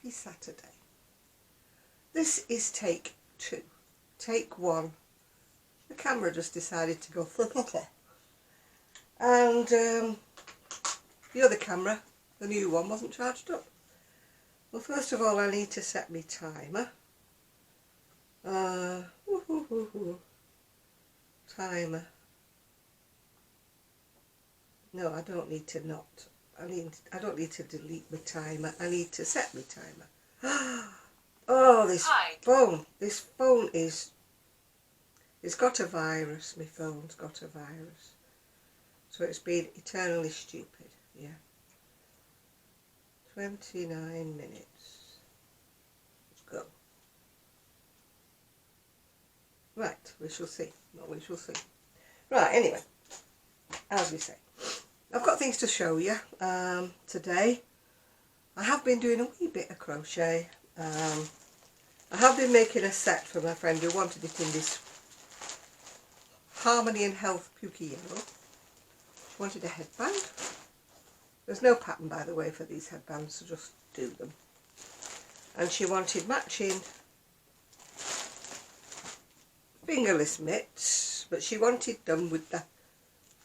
happy Saturday. This is take 2. Take 1, the camera just decided to go flippity. And the other camera, the new one, wasn't charged up. Well, first of all I need to set my timer. Timer. No, I don't need to I don't need to delete my timer. I need to set my timer. Oh, this phone is, it's got a virus. My phone's got a virus. So it's been eternally stupid. Yeah. 29 minutes. Let's go. Right, we shall see. Well, we shall see. Right, anyway, as we say, I've got things to show you today. I have been doing a wee bit of crochet. I have been making a set for my friend who wanted it in this Harmony and Health Pukey yellow. She wanted a headband. There's no pattern, by the way, for these headbands, so just do them. And she wanted matching fingerless mitts, but she wanted them with the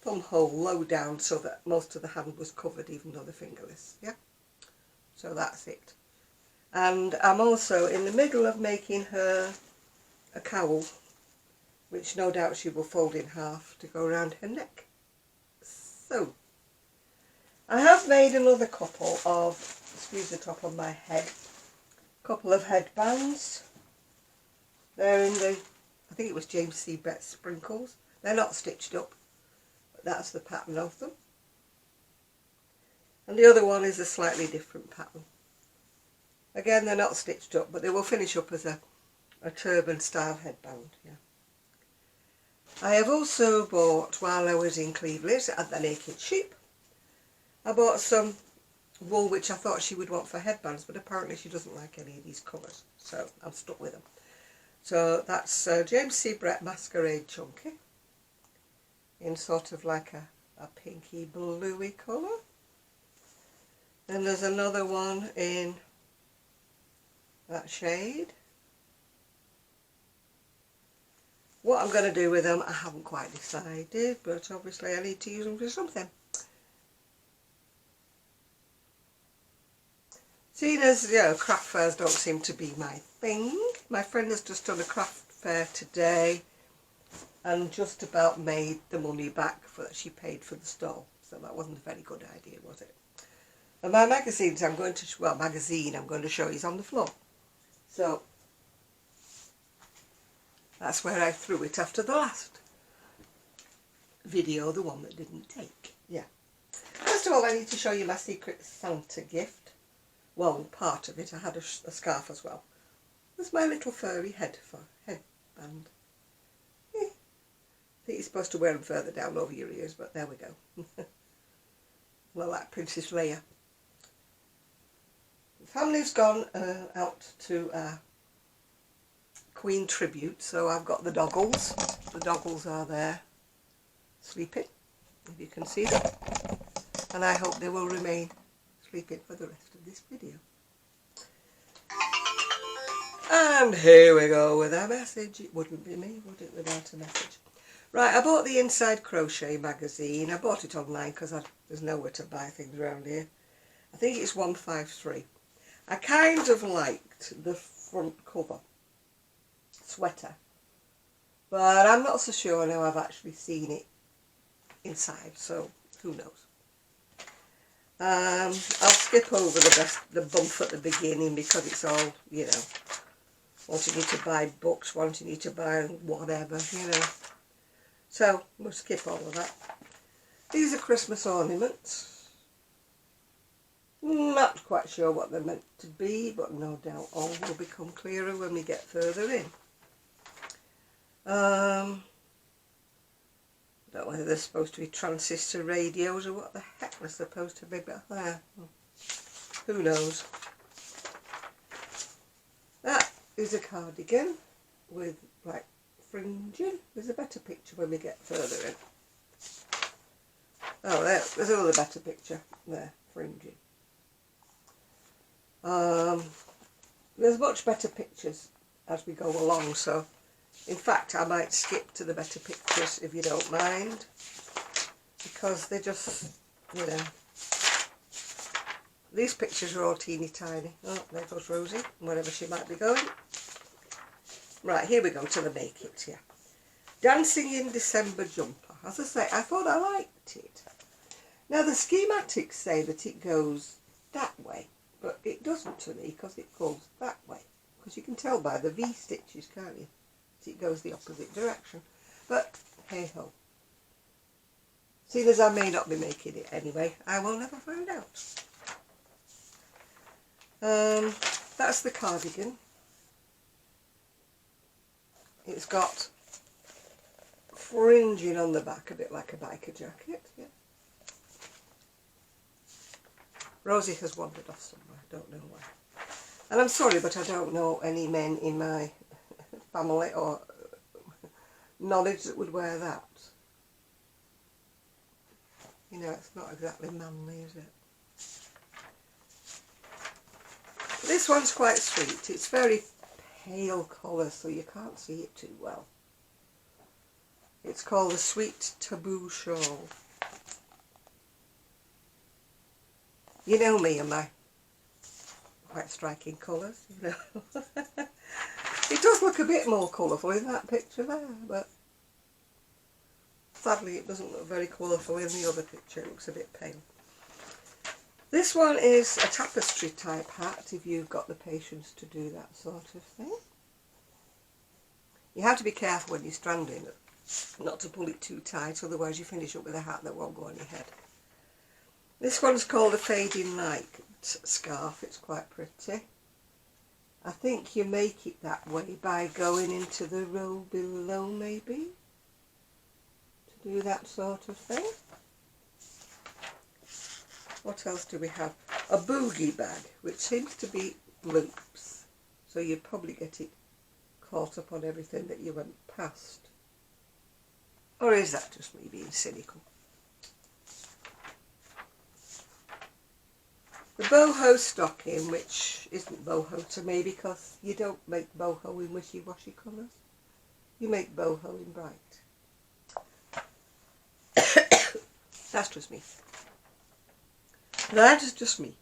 thumb hole low down so that most of the hand was covered, even though they're fingerless. Yeah, so that's it. And I'm also in the middle of making her a cowl, which no doubt she will fold in half to go around her neck. So I have made another couple of, excuse the top of my head, couple of headbands. They're in the, I think it was James C. Brett Sprinkles. They're not stitched up, but that's the pattern of them. And the other one is a slightly different pattern. Again, they're not stitched up, but they will finish up as a turban style headband. Yeah. I have also bought, while I was in Cleveland at the Naked Sheep, I bought some wool which I thought she would want for headbands, but apparently she doesn't like any of these colours, so I'm stuck with them. So that's James C. Brett Masquerade Chunky in sort of like a pinky bluey colour. Then there's another one in that shade. What I'm going to do with them, I haven't quite decided, but obviously I need to use them for something. Seeing as, you know, craft fairs don't seem to be my thing, my friend has just done a craft fair today and just about made the money back for that she paid for the stall, so that wasn't a very good idea, was it? And my magazines I'm going to, well, magazine I'm going to show you is on the floor. So that's where I threw it after the last video, the one that didn't take. Yeah. First of all, I need to show you my Secret Santa gift. Well, part of it. I had a scarf as well. There's my little furry headband. I think you're supposed to wear them further down over your ears, but there we go. Well, like Princess Leia. The family's gone out to Queen tribute, so I've got the doggles. The doggles are there sleeping, if you can see them, and I hope they will remain sleeping for the rest of this video. And here we go with our message. It wouldn't be me, would it, without a message? Right, I bought the Inside Crochet magazine. I bought it online because there's nowhere to buy things around here. I think it's 153. I kind of liked the front cover sweater, but I'm not so sure now I've actually seen it inside, so who knows. I'll skip over the bump at the beginning because it's all, you know, wanting you to buy books, wanting you to buy whatever, you know. So we'll skip all of that. These are Christmas ornaments. Not quite sure what they're meant to be, but no doubt all will become clearer when we get further in. I don't know whether they're supposed to be transistor radios or what the heck they're supposed to be, but who knows. That is a cardigan with like fringing. There's a better picture when we get further in. Oh, there's another better picture there, fringing. There's much better pictures as we go along, so in fact I might skip to the better pictures if you don't mind, because they're just, you know, these pictures are all teeny tiny. Oh, there goes Rosie, wherever she might be going. Right, here we go to the make it, yeah. Dancing in December jumper. As I say, I thought I liked it. Now the schematics say that it goes that way, but it doesn't to me because it goes that way. Because you can tell by the V stitches, can't you? It goes the opposite direction. But hey ho. Seeing as I may not be making it anyway, I will never find out. That's the cardigan. It's got fringing on the back, a bit like a biker jacket. Yeah. Rosie has wandered off somewhere, I don't know why. And I'm sorry, but I don't know any men in my family or knowledge that would wear that. You know, it's not exactly manly, is it? This one's quite sweet. It's very pale colour, so you can't see it too well. It's called the Sweet Taboo Shawl. You know me and my quite striking colours, you know. It does look a bit more colourful in that picture there, but sadly it doesn't look very colourful in the other picture. It looks a bit pale. This one is a tapestry type hat, if you've got the patience to do that sort of thing. You have to be careful when you're stranding, not to pull it too tight, otherwise you finish up with a hat that won't go on your head. This one's called a Fading Light scarf. It's quite pretty. I think you make it that way by going into the row below, maybe, to do that sort of thing. What else do we have? A boogie bag, which seems to be loops, so you'd probably get it caught up on everything that you went past. Or is that just me being cynical? The boho stocking, which isn't boho to me because you don't make boho in wishy-washy colours. You make boho in bright. That's just me. That is just me.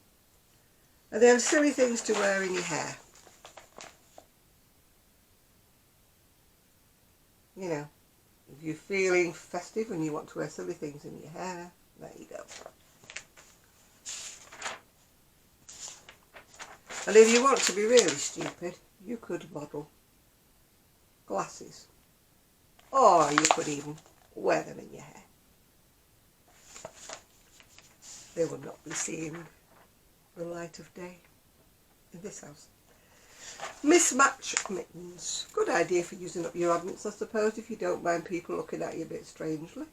And then silly things to wear in your hair. You know, if you're feeling festive and you want to wear silly things in your hair, there you go. And if you want to be really stupid, you could model glasses. Or you could even wear them in your hair. They will not be seeing the light of day in this house. Mismatch mittens. Good idea for using up your oddments, I suppose, if you don't mind people looking at you a bit strangely.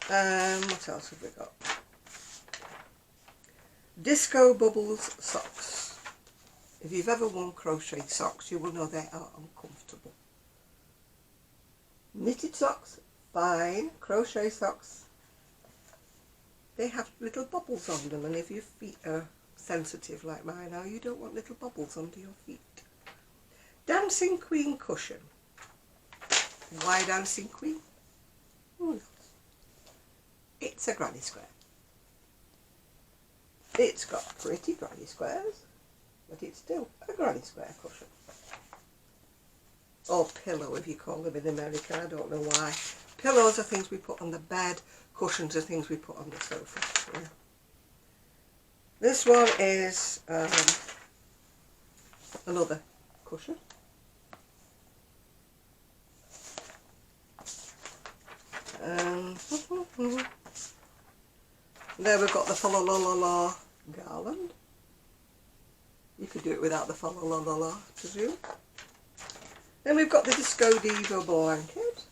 What else have we got? Disco Bubbles socks. If you've ever worn crochet socks, you will know they are uncomfortable. Knitted socks, fine. Crochet socks, they have little bubbles on them, and if your feet are sensitive like mine are, you don't want little bubbles under your feet. Dancing Queen cushion. Why Dancing Queen? Who knows? It's a granny square. It's got pretty granny squares, but it's still a granny square cushion. Or pillow, if you call them in America, I don't know why. Pillows are things we put on the bed, cushions are things we put on the sofa. Yeah. This one is another cushion. There we've got the fa la la la la garland. You could do it without the fa la la la la, I presume. Then we've got the Disco Diva blanket.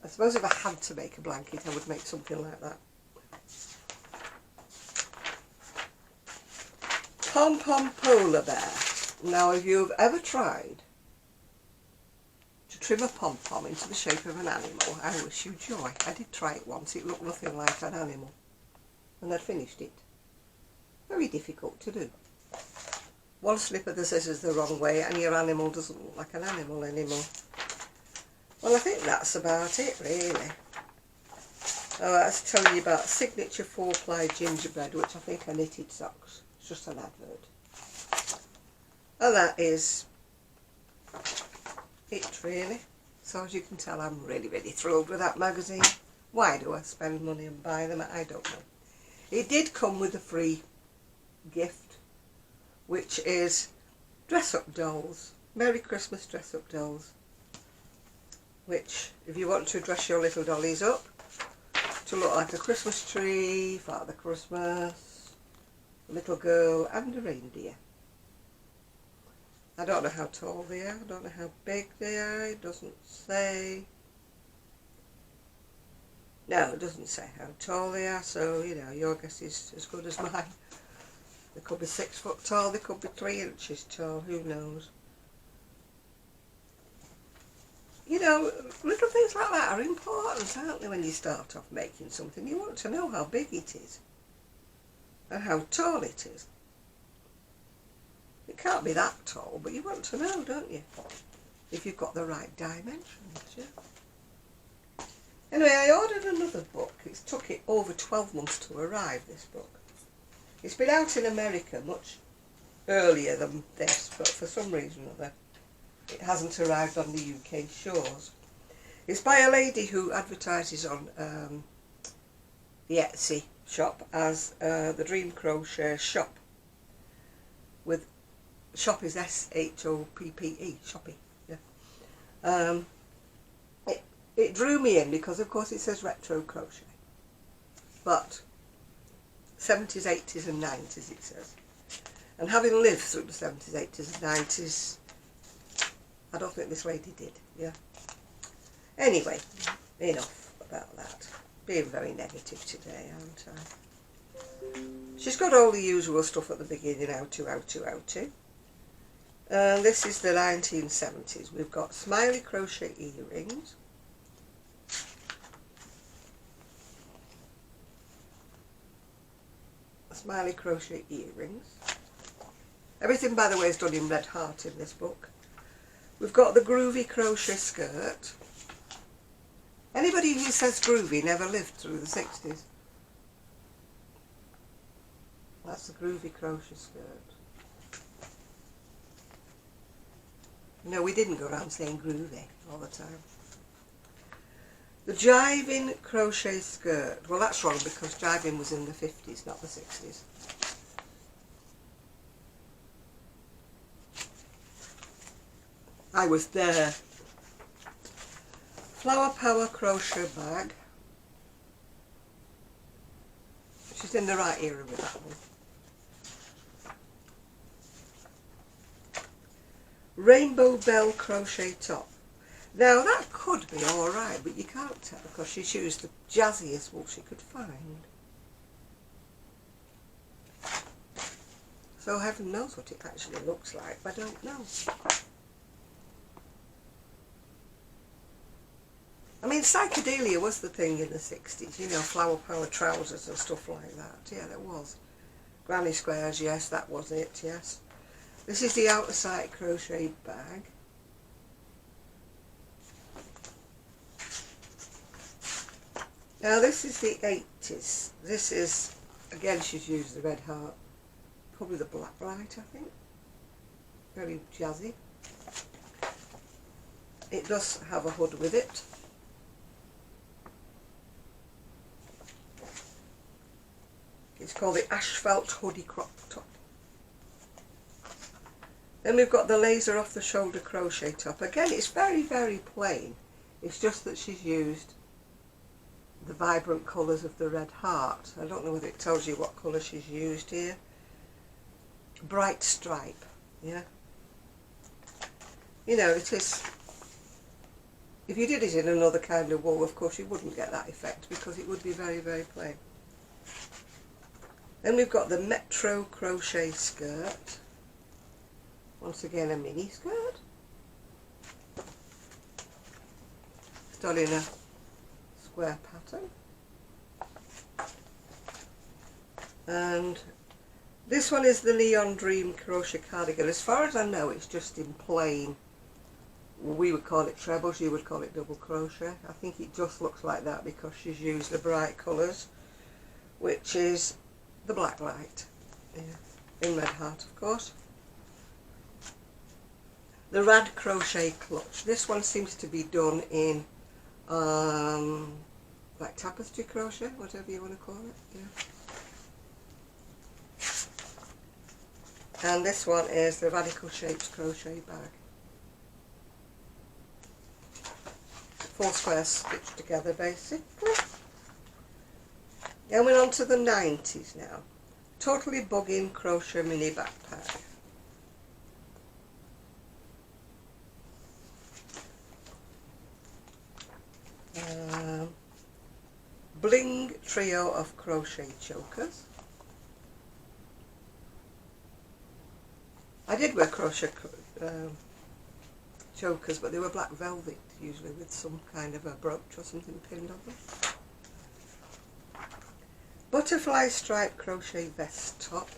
I suppose if I had to make a blanket, I would make something like that. Pom Pom Polar Bear. Now, if you've ever tried to trim a pom-pom into the shape of an animal. I wish you joy. I did try it once. It looked nothing like an animal. And I'd finished it. Very difficult to do. One slip of the scissors the wrong way and your animal doesn't look like an animal anymore. Well, I think that's about it, really. Oh, I was telling you about Signature 4-ply gingerbread, which I think are knitted socks. It's just an advert. And that is it, really. So as you can tell, I'm really, really thrilled with that magazine. Why do I spend money and buy them? I don't know. It did come with a free gift, which is dress-up dolls. Merry Christmas dress-up dolls. Which, if you want to dress your little dollies up to look like a Christmas tree, Father Christmas, a little girl and a reindeer. I don't know how tall they are, I don't know how big they are, it doesn't say. No, it doesn't say how tall they are, so, you know, your guess is as good as mine. They could be 6 foot tall, they could be 3 inches tall, who knows. You know, little things like that are important, aren't they, when you start off making something? You want to know how big it is and how tall it is. It can't be that tall, but you want to know, don't you? If you've got the right dimensions, yeah. Anyway, I ordered another book. It took it over 12 months to arrive, this book. It's been out in America much earlier than this, but for some reason or other, it hasn't arrived on the UK shores. It's by a lady who advertises on the Etsy shop as the Dream Crochet Shop. With shop is S-H-O-P-P-E, shoppy. Yeah. It drew me in because, of course, it says retro crochet. But 70s, 80s, and 90s, it says. And having lived through the 70s, 80s, and 90s, I don't think this lady did, yeah. Anyway, enough about that. Being very negative today, aren't I? She's got all the usual stuff at the beginning, how to. And this is the 1970s. We've got smiley crochet earrings. Smiley crochet earrings. Everything, by the way, is done in red heart in this book. We've got the groovy crochet skirt. Anybody who says groovy never lived through the 60s. That's the groovy crochet skirt. No, we didn't go around saying groovy all the time. The jiving crochet skirt. Well, that's wrong because jiving was in the 50s, not the 60s. I was there. Flower Power crochet bag. She's in the right era with that one. Rainbow Bell crochet top. Now that could be alright, but you can't tell because she's used the jazziest wool she could find. So heaven knows what it actually looks like, I don't know. I mean, psychedelia was the thing in the 60s, you know, flower power trousers and stuff like that. Yeah, there was. Granny squares, yes, that was it, yes. This is the outer side crochet bag. Now this is the 80s. This is, again, she's used the red heart. Probably the black light, I think. Very jazzy. It does have a hood with it. It's called the Asphalt Hoodie Crop Top. Then we've got the laser off the shoulder crochet top. Again, it's very, very plain. It's just that she's used the vibrant colours of the red heart. I don't know whether it tells you what colour she's used here. Bright stripe, yeah. You know, it is. If you did it in another kind of wool, of course you wouldn't get that effect because it would be very, very plain. Then we've got the Metro crochet skirt. Once again, a mini skirt. done in a square pattern. And this one is the Neon Dream crochet cardigan. As far as I know, it's just in plain. We would call it trebles, you would call it double crochet. I think it just looks like that because she's used the bright colours, which is the black light, in Red Heart, of course. The Rad Crochet Clutch. This one seems to be done in like tapestry crochet, whatever you want to call it. Yeah. And this one is the Radical Shapes crochet bag. 4 squares stitched together basically. Going on to the 90s now. Totally Bugging crochet mini backpack. Bling trio of crochet chokers. I did wear crochet chokers, but they were black velvet, usually with some kind of a brooch or something pinned on them. Butterfly stripe crochet vest top,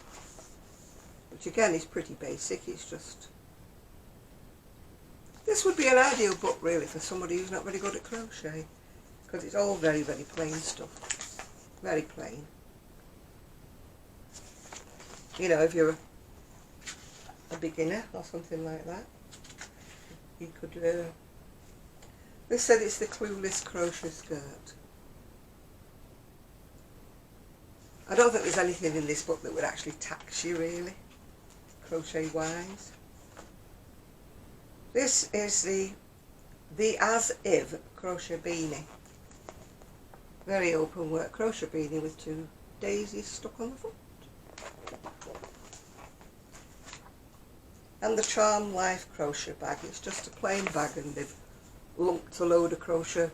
which again is pretty basic. It's just, this would be an ideal book really for somebody who's not very good at crochet, because it's all very, very plain stuff. Very plain. You know, if you're a beginner or something like that, you could, this said it's the Clueless crochet skirt. I don't think there's anything in this book that would actually tax you really, crochet wise. This is the As If crochet beanie. Very open work crochet beanie with 2 daisies stuck on the front. And the Charm Life crochet bag. It's just a plain bag and they've lumped a load of crochet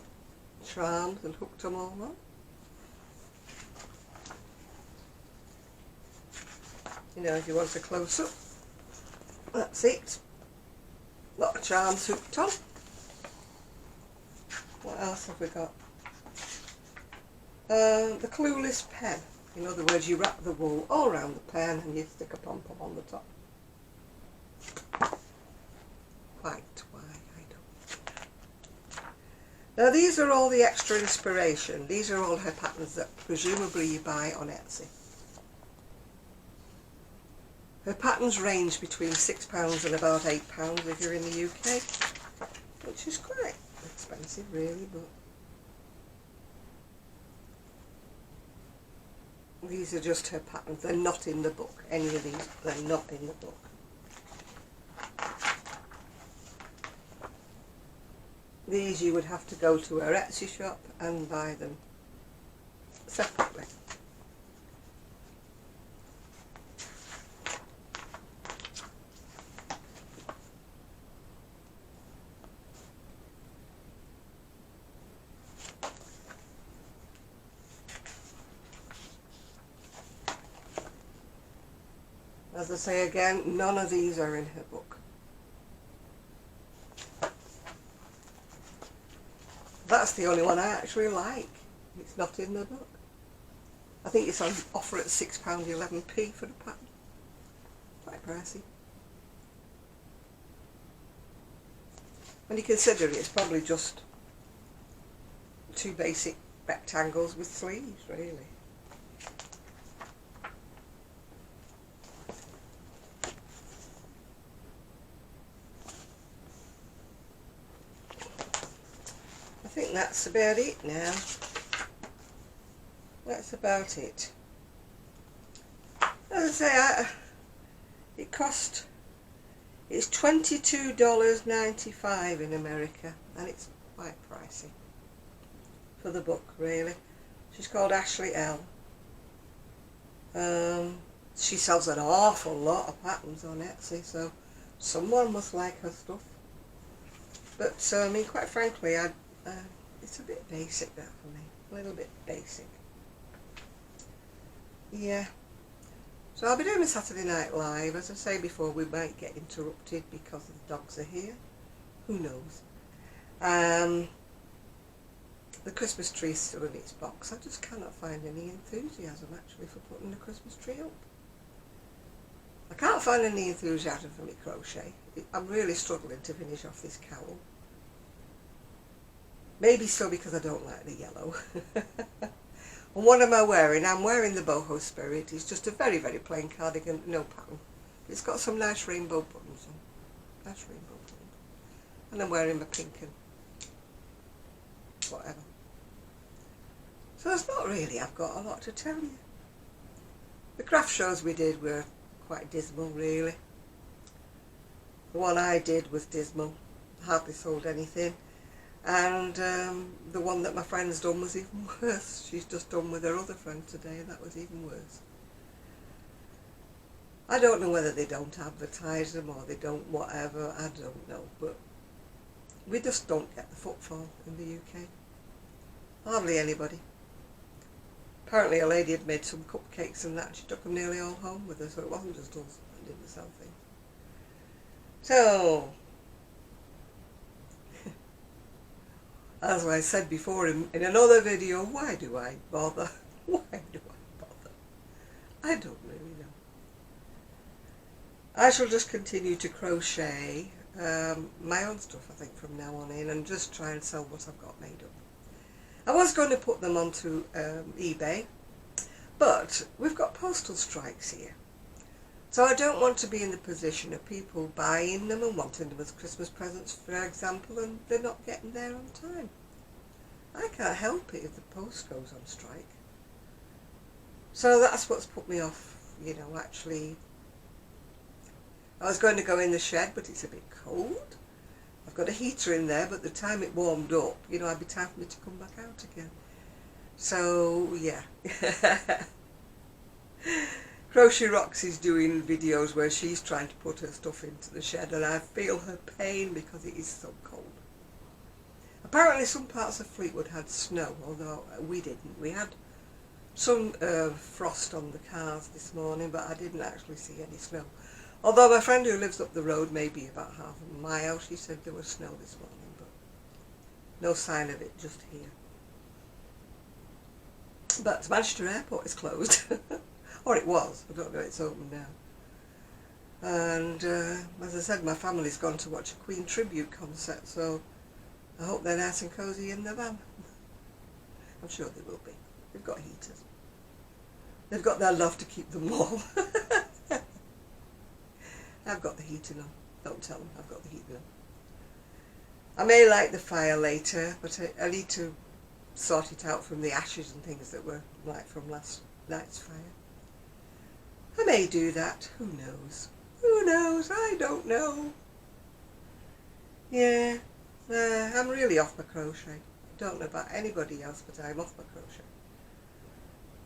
charms and hooked them all on. You know, if you want a close-up, that's it. A lot of charms hooked on. What else have we got? The Clueless pen. In other words, you wrap the wool all around the pen and you stick a pom-pom on the top. Quite why, I don't. Now these are all the extra inspiration. These are all her patterns that presumably you buy on Etsy. Her patterns range between £6 and about £8 if you're in the UK, which is quite expensive really, but these are just her patterns. They're not in the book. Any of these, they're not in the book. These you would have to go to her Etsy shop and buy them separately. As I say again, none of these are in her book. That's the only one I actually like. It's not in the book. I think it's on offer at £6.11p for the pattern. Quite pricey. When you consider it, it's probably just 2 basic rectangles with sleeves, really. I think that's about it now. That's about it. As I say, it's $22.95 in America, and it's quite pricey for the book, really. She's called Ashlee Elle. She sells an awful lot of patterns on Etsy, so someone must like her stuff. But I mean, quite frankly, it's a bit basic, that for me. A little bit basic. Yeah. So I'll be doing a Saturday Night Live. As I say before, we might get interrupted because the dogs are here. Who knows? The Christmas tree is still in its box. I just cannot find any enthusiasm actually for putting the Christmas tree up. I can't find any enthusiasm for my crochet. I'm really struggling to finish off this cowl. Maybe so because I don't like the yellow. And what am I wearing? I'm wearing the Boho Spirit. It's just a very, very plain cardigan, no pattern. It's got some nice rainbow buttons on. Nice rainbow buttons. And I'm wearing my pink and whatever. So it's not really, I've got a lot to tell you. The craft shows we did were quite dismal, really. The one I did was dismal. Hardly sold anything. And the one that my friend's done was even worse. She's just done with her other friend today, and that was even worse. I don't know whether they don't advertise them or they don't whatever, I don't know, but we just don't get the footfall in the UK. Hardly anybody. Apparently a lady had made some cupcakes and that, she took them nearly all home with her, so it wasn't just us that didn't sell things. So, as I said before in another video, why do I bother? Why do I bother? I don't really know. I shall just continue to crochet my own stuff, I think, from now on in, and just try and sell what I've got made up. I was going to put them onto eBay, but we've got postal strikes here. So I don't want to be in the position of people buying them and wanting them as Christmas presents, for example, and they're not getting there on time. I can't help it if the post goes on strike. So that's what's put me off, you know, actually. I was going to go in the shed, but it's a bit cold. I've got a heater in there, but the time it warmed up, you know, I'd be time for me to come back out again. So, yeah. Crochet Roxy's doing videos where she's trying to put her stuff into the shed, and I feel her pain because it is so cold. Apparently some parts of Fleetwood had snow, although we didn't. We had some frost on the cars this morning, but I didn't actually see any snow. Although my friend who lives up the road, maybe about half a mile, she said there was snow this morning, but no sign of it just here. But Manchester Airport is closed. Or it was. I don't know, it's open now. And as I said, my family's gone to watch a Queen tribute concert, so I hope they're nice and cosy in the van. I'm sure they will be. They've got heaters. They've got their love to keep them warm. I've got the heating on. Don't tell them I've got the heating on. I may light the fire later, but I need to sort it out from the ashes and things that were like from last night's fire. I may do that. Who knows? Who knows? I don't know. Yeah, I'm really off my crochet. I don't know about anybody else, but I'm off my crochet.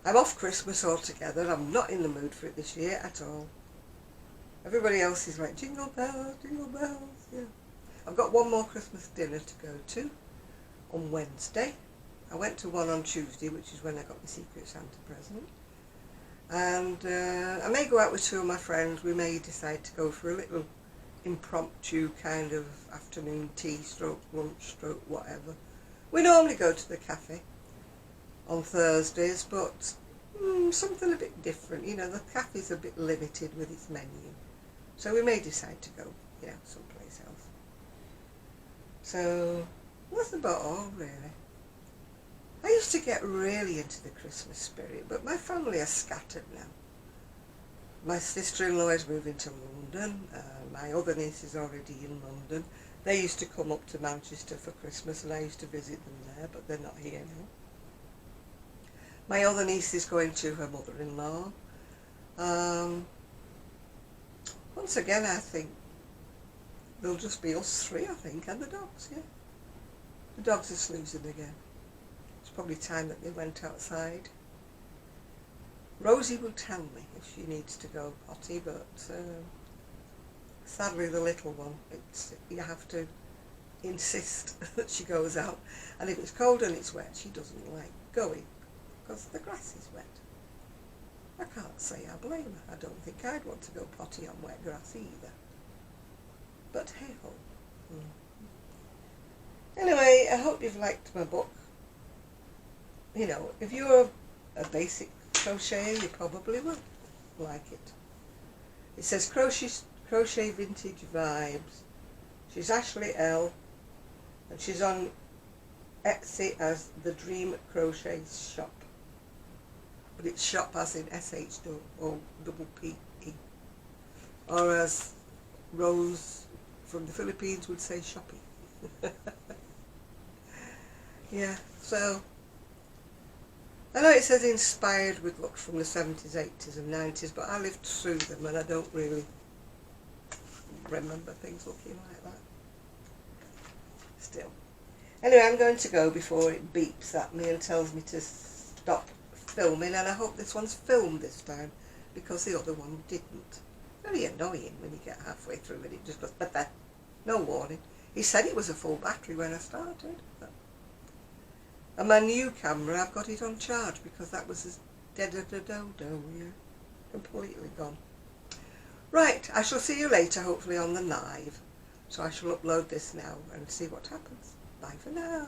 I'm off Christmas altogether. I'm not in the mood for it this year at all. Everybody else is like, jingle bells, yeah. I've got one more Christmas dinner to go to on Wednesday. I went to one on Tuesday, which is when I got my Secret Santa present. And I may go out with two of my friends. We may decide to go for a little impromptu kind of afternoon tea stroke, lunch stroke, whatever. We normally go to the cafe on Thursdays, but something a bit different. You know, the cafe's a bit limited with its menu. So we may decide to go, you know, someplace else. So that's about all, really. I used to get really into the Christmas spirit, but my family are scattered now. My sister-in-law is moving to London. My other niece is already in London. They used to come up to Manchester for Christmas, and I used to visit them there, but they're not here now. My other niece is going to her mother-in-law. Once again, I think there'll just be us three, I think, and the dogs, yeah. The dogs are snoozing again. It's probably time that they went outside. Rosie will tell me if she needs to go potty, but sadly the little one, you have to insist that she goes out. And if it's cold and it's wet, she doesn't like going because the grass is wet. I can't say I blame her. I don't think I'd want to go potty on wet grass either. But hey ho. Anyway, I hope you've liked my book. you know, if you're a basic crocheter, you probably will like it. It says crochet vintage vibes. She's Ashlee Elle, and she's on Etsy as the Dream Crochet Shop. But it's shop as in SHOPPE. Or as Rose from the Philippines would say, shoppy. Yeah, so I know it says inspired with looks from the 70s, 80s and 90s, but I lived through them and I don't really remember things looking like that. Still. Anyway, I'm going to go before it beeps at me and tells me to stop filming, and I hope this one's filmed this time because the other one didn't. Very annoying when you get halfway through and it just goes, but no warning. He said it was a full battery when I started. And my new camera, I've got it on charge because that was as dead-a-do-do-do, yeah, completely gone. Right, I shall see you later, hopefully on the live. So I shall upload this now and see what happens. Bye for now.